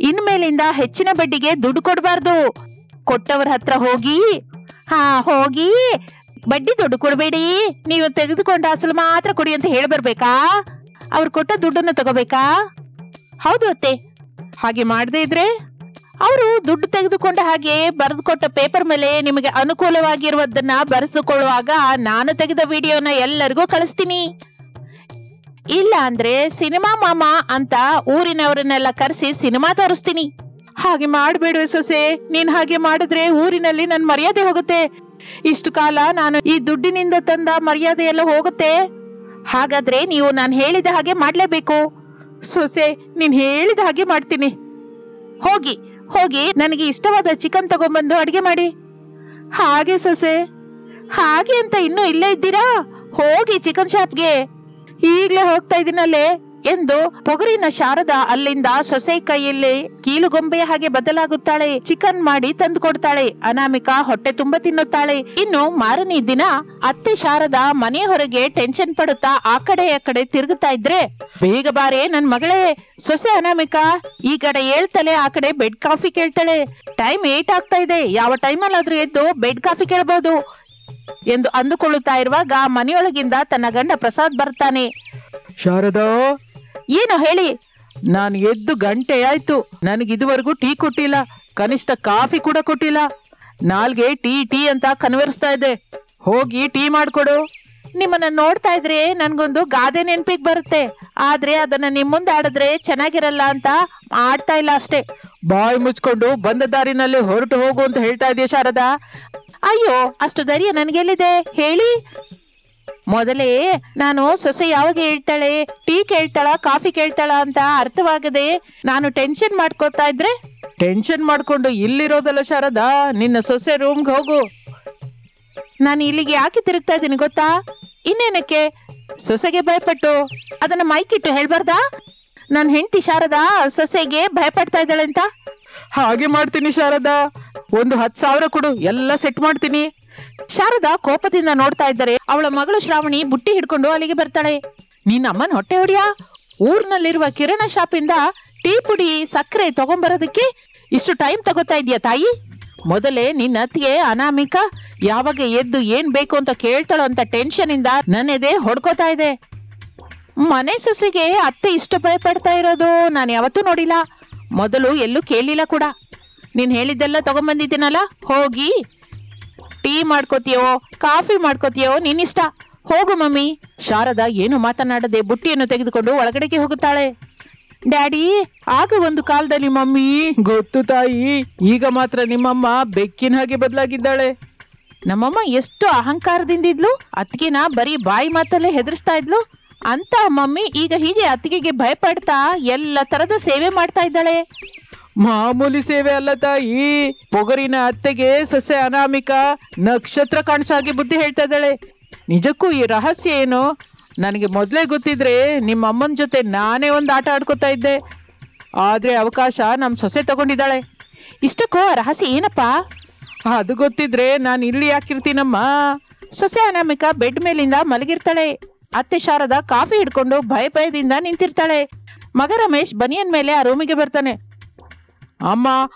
ಇನ್ ಮೇಲಿಂದ ಹೆಚ್ಚಿನ ಬಡ್ಡಿಗೆ ದುಡ್ಡು ಕೊಡಬಾರ್ದು. ಕೊಟ್ಟವರ ಹತ್ರ ಹೋಗಿ ಬಡ್ಡಿ ದುಡ್ಡು ಕೊಡ್ಬೇಡಿ, ನೀವು ತೆಗೆದುಕೊಂಡ ಅಸಲು ಮಾತ್ರ ಕೊಡಿ ಅಂತ ಹೇಳ್ಬರ್ಬೇಕಾ? ಅವ್ರು ಕೊಟ್ಟ ದುಡ್ಡನ್ನು ತಗೋಬೇಕಾ? ಹೌದು ಅತ್ತೆ. ಹಾಗೆ ಮಾಡದೇ ಇದ್ರೆ ಅವರು ದುಡ್ಡು ತೆಗೆದುಕೊಂಡ ಹಾಗೆ ಬರೆದು ಕೊಟ್ಟ ಪೇಪರ್ ಮೇಲೆ ನಿಮಗೆ ಅನುಕೂಲವಾಗಿರುವುದನ್ನ ಬರೆದುಕೊಳ್ಳುವಾಗ ನಾನು ತೆಗೆದ ವಿಡಿಯೋನ ಎಲ್ಲರಿಗೂ ಕಳಿಸ್ತೀನಿ. ಇಲ್ಲ ಅಂದ್ರೆ ಸಿನಿಮಾ ಮಾಮ ಅಂತ ಊರಿನವರನ್ನೆಲ್ಲ ಕರೆಸಿ ಸಿನಿಮಾ ತೋರಿಸ್ತೀನಿ. ಹಾಗೆ ಮಾಡಬೇಡುವೆ ಸೊಸೆ. ನೀನ್ ಹಾಗೆ ಮಾಡಿದ್ರೆ ಊರಿನಲ್ಲಿ ನನ್ ಮರ್ಯಾದೆ ಹೋಗುತ್ತೆ. ಇಷ್ಟು ಕಾಲ ನಾನು ಈ ದುಡ್ಡಿನಿಂದ ತಂದ ಮರ್ಯಾದೆ ಎಲ್ಲ ಹೋಗುತ್ತೆ. ಹಾಗಾದ್ರೆ ನೀವು ನಾನು ಹೇಳಿದ ಹಾಗೆ ಮಾಡ್ಲೇಬೇಕು. ಸೊಸೆ, ನೀನ್ ಹೇಳಿದ ಹಾಗೆ ಮಾಡ್ತೀನಿ. ಹೋಗಿ ಹೋಗಿ ನನಗೆ ಇಷ್ಟವಾದ ಚಿಕನ್ ತಗೊಂಡ್ಬಂದು ಅಡಿಗೆ ಮಾಡಿ. ಹಾಗೆ ಸೊಸೆ. ಹಾಗೆ ಅಂತ ಇನ್ನೂ ಇಲ್ಲೇ ಇದ್ದೀರಾ? ಹೋಗಿ ಚಿಕನ್ ಶಾಪ್ಗೆ. ಈಗ್ಲೇ ಹೋಗ್ತಾ ಇದೀನಲ್ಲೇ ಎಂದು ಪೊಗರಿನ ಶಾರದಾ ಅಲ್ಲಿಂದ ಸೊಸೆ ಕೈಯಲ್ಲಿ ಕೀಲುಗೊಂಬೆಯ ಹಾಗೆ ಬದಲಾಗುತ್ತಾಳೆ. ಚಿಕನ್ ಮಾಡಿ ತಂದು ಕೊಡ್ತಾಳೆ. ಅನಾಮಿಕಾ ಹೊಟ್ಟೆ ತುಂಬಾ ತಿನ್ನುತ್ತಾಳೆ. ಇನ್ನು ಮಾರನೇ ದಿನ ಅತ್ತೆ ಶಾರದಾ ಮನೆಯ ಹೊರಗೆ ಟೆನ್ಷನ್ ಪಡುತ್ತಾ ಆ ಕಡೆ ತಿರುಗುತ್ತಾ ಇದ್ರೆ, ಬೇಗ ಬಾರೆ ನನ್ ಮಗಳೇ. ಸೊಸೆ ಅನಾಮಿಕಾ ಈ ಕಡೆ ಹೇಳ್ತಾಳೆ, ಆ ಕಡೆ ಬೆಡ್ ಕಾಫಿ ಕೇಳ್ತಾಳೆ. ಟೈಮ್ 8 ಆಗ್ತಾ ಇದೆ. ಯಾವ ಟೈಮಲ್ಲಾದ್ರೂ ಎದ್ದು ಬೆಡ್ ಕಾಫಿ ಕೇಳಬಹುದು ಎಂದು ಅಂದುಕೊಳ್ಳುತ್ತಾ ಇರುವಾಗ ಮನೆಯೊಳಗಿಂದ ತನ್ನ ಗಂಡ ಪ್ರಸಾದ್ ಬರ್ತಾನೆ. ಶಾರದಾ, ಏನು ಹೇಳಿ? ನಾನು ಎದ್ದು ಗಂಟೆ ಆಯ್ತು. ನನಗೆ ಇದುವರೆಗೂ ಟೀ ಕೊಟ್ಟಿಲ್ಲ, ಕನಿಷ್ಠ ಕಾಫಿ ಕೂಡ ಕೊಟ್ಟಿಲ್ಲ. ನಾಲ್ಗೆ ಟೀ ಟೀ ಅಂತ ಕನ್ವರ್ಸ್ತಾ ಇದೆ. ಹೋಗಿ ಟೀ ಮಾಡ್ಕೊಡು. ನಿಮ್ಮನ್ನ ನೋಡ್ತಾ ಇದ್ರೆ ನನ್ಗೊಂದು ಗಾದೆ ನೆನ್ಪಿಗೆ ಬರುತ್ತೆ. ಆದ್ರೆ ಅದನ್ನ ನಿಮ್ ಮುಂದೆ ಆಡಿದ್ರೆ ಚೆನ್ನಾಗಿರಲ್ಲ ಅಂತ ಆಡ್ತಾ ಇಲ್ಲ ಅಷ್ಟೇ. ಬಾಯಿ ಮುಚ್ಕೊಂಡು ಬಂದ ದಾರಿನಲ್ಲಿ ಹೊರಟು ಹೋಗು ಅಂತ ಹೇಳ್ತಾ ಇದೆಯಾ ಶಾರದಾ? ಅಯ್ಯೋ, ಅಷ್ಟು ಧೈರ್ಯ ನನ್ಗೆಲ್ಲಿದೆ ಹೇಳಿ? ಮೊದಲೇ ನಾನು ಸೊಸೆ ಯಾವಾಗ ಹೇಳ್ತಾಳೆ, ಟೀ ಕೇಳ್ತಾಳ ಕಾಫಿ ಕೇಳ್ತಾಳ ಅಂತ ಅರ್ಥವಾಗದೆ ನಾನು ಟೆನ್ಷನ್ ಮಾಡ್ಕೋತಾ ಇದ್ರೆ, ಟೆನ್ಷನ್ ಮಾಡ್ಕೊಂಡು ಇಲ್ಲಿರೋದಲ್ಲ ಶಾರದಾ, ನಿನ್ನ ಸೊಸೆ ರೂಮ್ಗೆ ಹೋಗು. ನಾನು ಇಲ್ಲಿಗೆ ಯಾಕೆ ತಿರುಗ್ತಾ ಇದ್ದೀನಿ ಗೊತ್ತಾ? ಇನ್ನೇನಕ್ಕೆ? ಸೊಸೆಗೆ ಭಯಪಟ್ಟು ಅದನ್ನ ಮೈಕಿಟ್ಟು ಹೇಳ್ಬಾರ್ದಾ? ನನ್ನ ಹೆಂಡತಿ ಶಾರದಾ ಸೊಸೆಗೆ ಭಯಪಡ್ತಾ ಇದ್ದಾಳೆ ಅಂತ. ಹಾಗೆ ಮಾಡ್ತೀನಿ ಶಾರದಾ, ಒಂದು 10,000 ಕೊಡು, ಎಲ್ಲ ಸೆಟ್ ಮಾಡ್ತೀನಿ. ಶಾರದಾ ಕೋಪದಿಂದ ನೋಡ್ತಾ ಇದ್ದಾರೆ. ಅವಳ ಮಗಳು ಶ್ರಾವಣಿ ಬುಟ್ಟಿ ಹಿಡ್ಕೊಂಡು ಅಲ್ಲಿಗೆ ಬರ್ತಾಳೆ. ನಿನ್ನ ಅಮ್ಮನ ಹೊಟ್ಟೆ ಹೊಡಿಯಾ? ಊರ್ನಲ್ಲಿರುವ ಕಿರಣ ಶಾಪಿಂದ ಟೀ ಪುಡಿ ಸಕ್ಕರೆ ತಗೊಂಬರೋದಕ್ಕೆ ಇಷ್ಟು ಟೈಮ್ ತಗೋತಾ ಇದೆಯಾ ತಾಯಿ? ಮೊದಲೇ ನಿನ್ನ ಅತ್ತಿಗೆ ಅನಾಮಿಕಾ ಯಾವಾಗ ಎದ್ದು ಏನ್ ಬೇಕು ಅಂತ ಕೇಳ್ತಾಳೋ ಅಂತ ಟೆನ್ಷನ್ ಇಂದ ನನ್ನೆದೆ ಹೊಡ್ಕೋತಾ ಇದೆ. ಮನೆ ಸೊಸೆಗೆ ಅತ್ತೆ ಇಷ್ಟು ಭಯ ಪಡ್ತಾ ಇರೋದು ನಾನು ಯಾವತ್ತೂ ನೋಡಿಲ್ಲ. ಮೊದಲು ಎಲ್ಲೂ ಕೇಳಿಲ್ಲ ಕೂಡ. ನೀನ್ ಹೇಳಿದ್ದೆಲ್ಲ ತಗೊಂಬಂದಿದ್ದೀನಲ್ಲ, ಹೋಗಿ ಟೀ ಮಾಡ್ಕೋತೀಯೋ ಕಾಫಿ ಮಾಡ್ಕೋತೀಯೋ ನಿನ್ನಿಷ್ಟ. ಹೋಗು ಮಮ್ಮಿ. ಶಾರದಾ ಏನು ಮಾತನಾಡದೆ ಬುಟ್ಟಿಯನ್ನು ತೆಗೆದುಕೊಂಡು ಒಳಗಡೆಗೆ ಹೋಗುತ್ತಾಳೆ. ಡ್ಯಾಡಿ, ಆಗ ಒಂದು ಕಾಲದಲ್ಲಿ ಮಮ್ಮಿ. ಗೊತ್ತು ತಾಯಿ, ಈಗ ಮಾತ್ರ ನಿಮ್ಮಮ್ಮ ಬೆಕ್ಕಿನ ಹಾಗೆ ಬದಲಾಗಿದ್ದಾಳೆ. ನಮ್ಮಮ್ಮ ಎಷ್ಟು ಅಹಂಕಾರದಿಂದ ಇದ್ಲು, ಅತ್ತಿಗೆನ ಬರೀ ಬಾಯಿ ಮಾತಲ್ಲೇ ಹೆದರ್ಸ್ತಾ ಇದ್ಲು ಅಂತ ಮಮ್ಮಿ ಈಗ ಹೀಗೆ ಅತ್ತಿಗೆಗೆ ಭಯಪಡ್ತಾ ಎಲ್ಲ ತರದ ಸೇವೆ ಮಾಡ್ತಾ ಇದ್ದಾಳೆ. ಮಾಮೂಲಿ ಸೇವೆ ಅಲ್ಲ ತಾಯಿ. ಪೊಗರಿನ ಅತ್ತೆಗೆ ಸೊಸೆ ಅನಾಮಿಕಾ ನಕ್ಷತ್ರ ಕಾಣಿಸಾಗಿ ಬುದ್ಧಿ ಹೇಳ್ತಾ ಇದ್ದಾಳೆ. ನಿಜಕ್ಕೂ ಈ ರಹಸ್ಯ ಏನು? ನನಗೆ ಮೊದಲೇ ಗೊತ್ತಿದ್ರೆ ನಿಮ್ಮ ಅಮ್ಮನ ಜೊತೆ ನಾನೇ ಒಂದು ಆಟ ಆಡ್ಕೋತಾ ಇದ್ದೆ. ಆದರೆ ಅವಕಾಶ ನಮ್ಮ ಸೊಸೆ ತಗೊಂಡಿದ್ದಾಳೆ. ಇಷ್ಟಕ್ಕೂ ಆ ರಹಸ್ಯ ಏನಪ್ಪ? ಅದು ಗೊತ್ತಿದ್ರೆ ನಾನು ಇಲ್ಲಿ ಯಾಕಿರ್ತೀನಮ್ಮ. ಸೊಸೆ ಅನಾಮಿಕಾ ಬೆಡ್ ಮೇಲಿಂದ ಮಲಗಿರ್ತಾಳೆ. ಅತ್ತೆ ಶಾರದಾ ಕಾಫಿ ಹಿಡ್ಕೊಂಡು ಭಯದಿಂದ ನಿಂತಿರ್ತಾಳೆ. ಮಗ ರಮೇಶ್ ಬನಿಯನ್ ಮೇಲೆ ಆ ರೂಮಿಗೆ ಬರ್ತಾನೆ. ಅಮ್ಮ,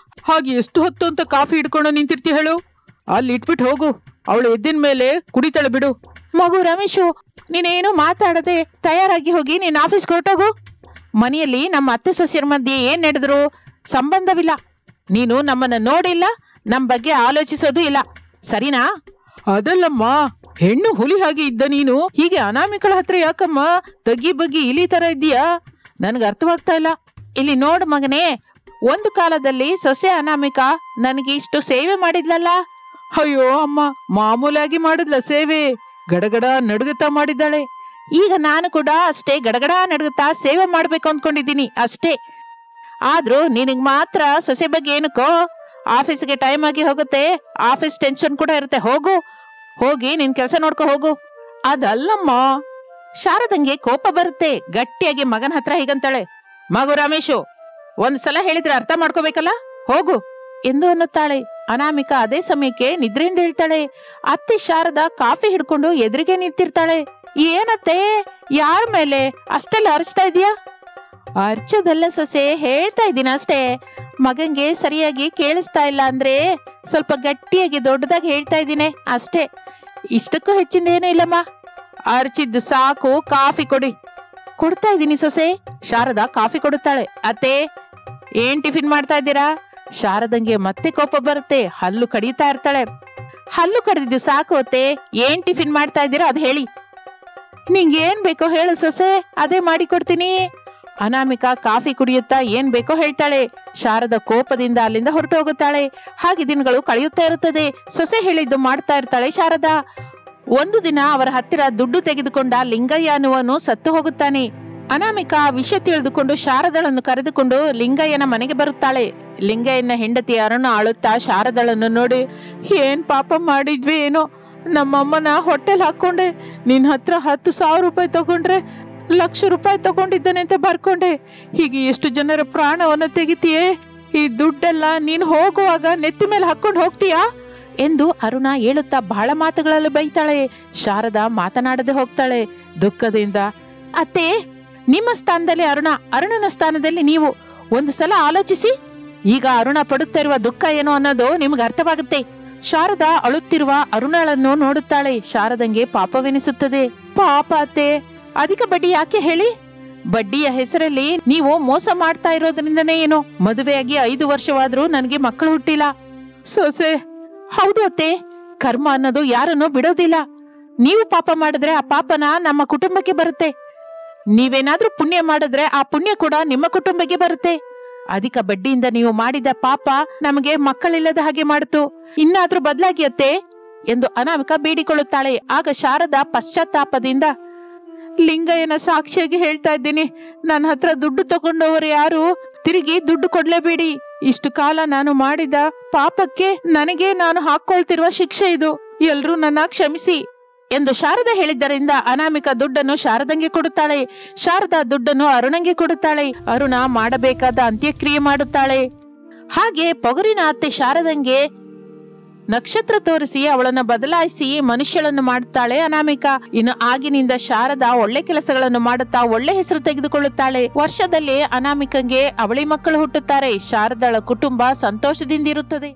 ಹಾಗೆ ಎಷ್ಟು ಹೊತ್ತು ಅಂತ ಕಾಫಿ ಹಿಡ್ಕೊಂಡು ನಿಂತಿರ್ತಿ ಹೇಳು? ಅಲ್ಲಿ ಇಟ್ಬಿಟ್ಟು ಹೋಗು, ಅವಳು ಎದ್ದಿನ ಮೇಲೆ ಕುಡಿತಾಳೆ ಬಿಡು. ಮಗು ರಮೇಶು, ನೀನೇನು ಮಾತಾಡದೆ ತಯಾರಾಗಿ ಹೋಗಿ ನೀನ್ ಆಫೀಸ್ಗೆ ಹೊರಟೋಗು. ಮನೆಯಲ್ಲಿ ನಮ್ಮ ಅತ್ತೆ ಸೊಸೆಯರ ಮಧ್ಯೆ ಏನ್ ನಡೆದ್ರು ಸಂಬಂಧವಿಲ್ಲ. ನೀನು ನಮ್ಮನ್ನ ನೋಡಿಲ್ಲ, ನಮ್ ಬಗ್ಗೆ ಆಲೋಚಿಸೋದು ಇಲ್ಲ, ಸರಿನಾ? ಅದಲ್ಲಮ್ಮ, ಹೆಣ್ಣು ಹುಲಿ ಹಾಗೆ ಇದ್ದ ನೀನು ಹೀಗೆ ಅನಾಮಿಕಳ ಹತ್ರ ಯಾಕಮ್ಮ ತಗ್ಗಿ ಬಗ್ಗಿ ಇಲಿ ತರ ಇದ್ದೀಯಾ? ನನ್ಗೆ ಅರ್ಥವಾಗ್ತಾ ಇಲ್ಲ. ಇಲ್ಲಿ ನೋಡು ಮಗನೇ, ಒಂದು ಕಾಲದಲ್ಲಿ ಸೊಸೆ ಅನಾಮಿಕ ನನಗೆ ಇಷ್ಟು ಸೇವೆ ಮಾಡಿದ್ಲಲ್ಲ. ಅಯ್ಯೋ ಅಮ್ಮ, ಮಾಮೂಲಾಗಿ ಮಾಡಿದ್ಲ ಸೇವೆ, ಗಡಗಡ ನಡುಗುತ್ತಾ ಮಾಡಿದ್ದಾಳೆ. ಈಗ ನಾನು ಕೂಡ ಅಷ್ಟೇ ಗಡಗಡ ನಡುಗುತ್ತಾ ಸೇವೆ ಮಾಡ್ಬೇಕು ಅಂದ್ಕೊಂಡಿದ್ದೀನಿ ಅಷ್ಟೇ. ಆದ್ರೂ ನಿನಗ್ ಮಾತ್ರ ಸೊಸೆ ಬಗ್ಗೆ ಏನಕ್ಕೋ? ಆಫೀಸ್ಗೆ ಟೈಮ್ ಆಗಿ ಹೋಗುತ್ತೆ, ಆಫೀಸ್ ಟೆನ್ಷನ್ ಕೂಡ ಇರುತ್ತೆ. ಹೋಗಿ ನಿನ್ ಕೆಲಸ ನೋಡ್ಕೊ ಹೋಗು. ಅದಲ್ಲಮ್ಮ, ಶಾರದಂಗೆ ಕೋಪ ಬರುತ್ತೆ. ಗಟ್ಟಿಯಾಗಿ ಮಗನ ಹತ್ರ ಹೀಗಂತಾಳೆ, ಮಗು ರಮೇಶು, ಒಂದ್ಸಲ ಹೇಳಿದ್ರೆ ಅರ್ಥ ಮಾಡ್ಕೋಬೇಕಲ್ಲ, ಹೋಗು ಎಂದು ಅನ್ನುತ್ತಾಳೆ. ಅನಾಮಿಕ ಅದೇ ಸಮಯಕ್ಕೆ ನಿದ್ರೆಯಿಂದ ಹೇಳ್ತಾಳೆ. ಅತ್ತೆ ಶಾರದಾ ಕಾಫಿ ಹಿಡ್ಕೊಂಡು ಎದುರಿಗೆ ನಿಂತಿರ್ತಾಳೆ. ಏನತ್ತೆ, ಯಾರ ಮೇಲೆ ಅಷ್ಟೆಲ್ಲ ಅರ್ಚ್ತಾ ಇದೀಯಾ? ಅರ್ಚೋದಲ್ಲ ಸೊಸೆ, ಹೇಳ್ತಾ ಇದ್ದೀನ ಅಷ್ಟೇ. ಮಗಂಗೆ ಸರಿಯಾಗಿ ಕೇಳಿಸ್ತಾ ಇಲ್ಲ ಅಂದ್ರೆ ಸ್ವಲ್ಪ ಗಟ್ಟಿಯಾಗಿ ದೊಡ್ಡದಾಗಿ ಹೇಳ್ತಾ ಇದ್ದೀನಿ ಅಷ್ಟೇ. ಇಷ್ಟಕ್ಕೂ ಹೆಚ್ಚಿಂದ ಏನೂ ಇಲ್ಲಮ್ಮ. ಅರ್ಚಿದ್ದು ಸಾಕು, ಕಾಫಿ ಕೊಡ್ತಾ ಇದ್ದೀನಿ ಸೊಸೆ. ಶಾರದಾ ಕಾಫಿ ಕೊಡುತ್ತಾಳೆ. ಅತ್ತೆ, ಏನ್ ಟಿಫಿನ್ ಮಾಡ್ತಾ ಇದ್ದೀರಾ? ಶಾರದಂಗೆ ಮತ್ತೆ ಕೋಪ ಬರುತ್ತೆ. ಹಲ್ಲು ಕಡಿತಾ ಇರ್ತಾಳೆ. ಹಲ್ಲು ಕಡಿದಿದ್ದು ಸಾಕು ಅತ್ತೆ, ಏನ್ ಟಿಫಿನ್ ಮಾಡ್ತಾ ಇದ್ದೀರಾ ಅದು ಹೇಳಿ. ನಿಂಗೆ ಏನ್ ಬೇಕೋ ಹೇಳು ಸೊಸೆ, ಅದೇ ಮಾಡಿ ಕೊಡ್ತೀನಿ. ಅನಾಮಿಕಾ ಕಾಫಿ ಕುಡಿಯುತ್ತಾ ಏನ್ ಬೇಕೋ ಹೇಳ್ತಾಳೆ. ಶಾರದ ಕೋಪದಿಂದ ಅಲ್ಲಿಂದ ಹೊರಟು ಹೋಗುತ್ತಾಳೆ. ಹಾಗೆ ದಿನಗಳು ಕಳೆಯುತ್ತಾ ಇರುತ್ತದೆ. ಸೊಸೆ ಹೇಳಿದ್ದು ಮಾಡ್ತಾ ಇರ್ತಾಳೆ ಶಾರದಾ. ಒಂದು ದಿನ ಅವರ ಹತ್ತಿರ ದುಡ್ಡು ತೆಗೆದುಕೊಂಡ ಲಿಂಗಯ್ಯ ಅನ್ನುವನು ಸತ್ತು ಹೋಗುತ್ತಾನೆ. ಅನಾಮಿಕಾ ವಿಷಯ ತಿಳಿದುಕೊಂಡು ಶಾರದಳನ್ನು ಕರೆದುಕೊಂಡು ಲಿಂಗಯ್ಯನ ಮನೆಗೆ ಬರುತ್ತಾಳೆ. ಲಿಂಗಯ್ಯನ ಹೆಂಡತಿ ಅರುಣ ಅಳುತ್ತಾ ಶಾರದಳನ್ನು ನೋಡಿ, ಏನ್ ಪಾಪ ಮಾಡಿದ್ವಿ ಏನೋ, ನಮ್ಮಮ್ಮನ ಹೊಟ್ಟೆಲ್ ಹಾಕೊಂಡೆ, ನಿನ್ ಹತ್ರ 10,000 ರೂಪಾಯಿ ತಗೊಂಡ್ರೆ ₹1,00,000 ತಗೊಂಡಿದ್ದಾನೆ ಅಂತ ಬರ್ಕೊಂಡೆ. ಹೀಗೆ ಎಷ್ಟು ಜನರ ಪ್ರಾಣವನ್ನು ತೆಗಿತೀಯೇ? ಈ ದುಡ್ಡೆಲ್ಲ ನೀನ್ ಹೋಗುವಾಗ ನೆತ್ತಿ ಮೇಲೆ ಹಾಕೊಂಡು ಹೋಗ್ತೀಯಾ ಎಂದು ಅರುಣ ಹೇಳುತ್ತಾ ಬಹಳ ಮಾತುಗಳಲ್ಲಿ ಬೈತಾಳೆ. ಶಾರದಾ ಮಾತನಾಡದೆ ಹೋಗ್ತಾಳೆ ದುಃಖದಿಂದ. ಅತ್ತೆ, ನಿಮ್ಮ ಸ್ಥಾನದಲ್ಲಿ ಅರುಣನ ಸ್ಥಾನದಲ್ಲಿ ನೀವು. ಒಂದು ಸಲ ಆಲೋಚಿಸಿ. ಈಗ ಅರುಣ ಪಡುತ್ತಾ ಇರುವ ದುಃಖ ಏನು ಅನ್ನೋದು ನಿಮ್ಗೆ ಅರ್ಥವಾಗುತ್ತೆ. ಶಾರದಾ ಅಳುತ್ತಿರುವ ಅರುಣಳನ್ನು ನೋಡುತ್ತಾಳೆ. ಶಾರದಂಗೆ ಪಾಪವೆನಿಸುತ್ತದೆ. ಪಾಪ ಅತ್ತೆ, ಅಧಿಕ ಬಡ್ಡಿ ಯಾಕೆ ಹೇಳಿ? ಬಡ್ಡಿಯ ಹೆಸರಲ್ಲಿ ನೀವು ಮೋಸ ಮಾಡ್ತಾ ಇರೋದ್ರಿಂದನೇ ಏನೋ. ಮದುವೆಯಾಗಿ 5 ವರ್ಷವಾದ್ರೂ ನನಗೆ ಮಕ್ಕಳು ಹುಟ್ಟಿಲ್ಲ. ಸೊಸೆ, ಹೌದು ಅತ್ತೆ, ಕರ್ಮ ಅನ್ನೋದು ಯಾರನ್ನೂ ಬಿಡೋದಿಲ್ಲ. ನೀವು ಪಾಪ ಮಾಡಿದ್ರೆ ಆ ಪಾಪನ ನಮ್ಮ ಕುಟುಂಬಕ್ಕೆ ಬರುತ್ತೆ. ನೀವೇನಾದ್ರೂ ಪುಣ್ಯ ಮಾಡಿದ್ರೆ ಆ ಪುಣ್ಯ ಕೂಡ ನಿಮ್ಮ ಕುಟುಂಬಕ್ಕೆ ಬರುತ್ತೆ. ಅಧಿಕ ಬಡ್ಡಿಯಿಂದ ನೀವು ಮಾಡಿದ ಪಾಪ ನಮಗೆ ಮಕ್ಕಳಿಲ್ಲದ ಹಾಗೆ ಮಾಡಿತು. ಇನ್ನಾದ್ರೂ ಬದಲಾಗಿ ಅತ್ತೆ ಎಂದು ಅನಾಮಿಕ ಬೇಡಿಕೊಳ್ಳುತ್ತಾಳೆ. ಆಗ ಶಾರದಾ ಪಶ್ಚಾತ್ತಾಪದಿಂದ, ಲಿಂಗಯ್ಯನ ಸಾಕ್ಷಿಯಾಗಿ ಹೇಳ್ತಾ ಇದ್ದೀನಿ, ನನ್ನ ಹತ್ರ ದುಡ್ಡು ತಗೊಂಡವರು ಯಾರು ತಿರುಗಿ ದುಡ್ಡು ಕೊಡ್ಲೇಬೇಡಿ. ಇಷ್ಟು ಕಾಲ ನಾನು ಮಾಡಿದ ಪಾಪಕ್ಕೆ ನನಗೆ ನಾನು ಹಾಕೊಳ್ತಿರುವ ಶಿಕ್ಷೆ ಇದು. ಎಲ್ರೂ ನನ್ನ ಕ್ಷಮಿಸಿ ಎಂದು ಶಾರದಾ ಹೇಳಿದ್ದರಿಂದ ಅನಾಮಿಕ ದುಡ್ಡನ್ನು ಶಾರದಂಗೆ ಕೊಡುತ್ತಾಳೆ. ಶಾರದಾ ದುಡ್ಡನ್ನು ಅರುಣಂಗೆ ಕೊಡುತ್ತಾಳೆ. ಅರುಣ ಮಾಡಬೇಕಾದ ಅಂತ್ಯಕ್ರಿಯೆ ಮಾಡುತ್ತಾಳೆ. ಹಾಗೆ ಪೊಗರಿನ ಅತ್ತೆ ಶಾರದಂಗೆ ನಕ್ಷತ್ರ ತೋರಿಸಿ ಅವಳನ್ನು ಬದಲಾಯಿಸಿ ಮನುಷ್ಯಳನ್ನು ಮಾಡುತ್ತಾಳೆ ಅನಾಮಿಕ. ಇನ್ನು ಆಗಿನಿಂದ ಶಾರದಾ ಒಳ್ಳೆ ಕೆಲಸಗಳನ್ನು ಮಾಡುತ್ತಾ ಒಳ್ಳೆ ಹೆಸರು ತೆಗೆದುಕೊಳ್ಳುತ್ತಾಳೆ. ವರ್ಷದಲ್ಲಿ ಅನಾಮಿಕಂಗೆ ಅವಳಿ ಮಕ್ಕಳು ಹುಟ್ಟುತ್ತಾರೆ. ಶಾರದಾಳ ಕುಟುಂಬ ಸಂತೋಷದಿಂದಿರುತ್ತದೆ.